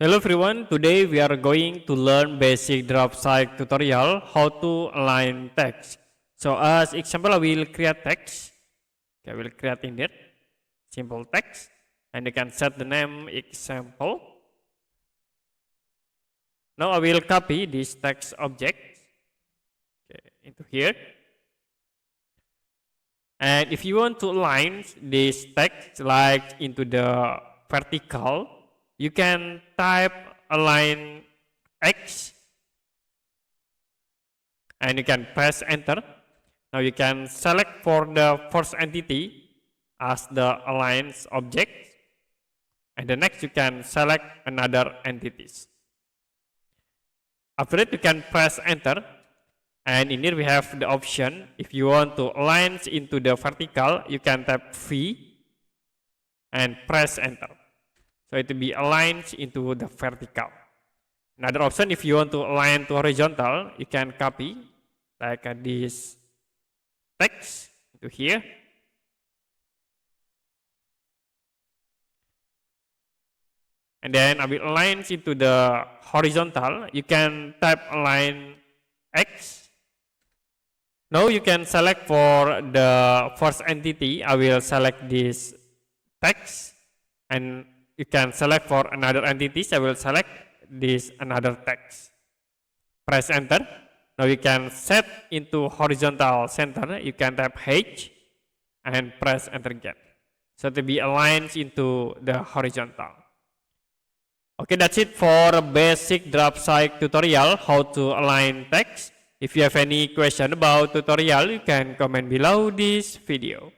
Hello everyone, today we are going to learn basic Draftsight tutorial how to align text. So as example I will create text. Okay, I will create in it simple text and you can set the name example. Now I will copy this text object into here. And if you want to align this text like into the vertical, you can type align X and you can press enter. Now you can select for the first entity as the align object, and the next you can select another entities. After that you can press enter, and in here we have the option. If you want to align into the vertical, you can tap V and press enter. So it will be aligned into the vertical. Another option, if you want to align to horizontal, you can copy like this text to here. And then I will align into the horizontal. You can type align X. Now you can select for the first entity. I will select this text, and you can select for another entities. I will select this another text. Press enter. Now you can set into horizontal center. You can tap H and press enter again. So to be aligned into the horizontal. Okay, that's it for a basic Draftsight tutorial how to align text. If you have any question about tutorial, you can comment below this video.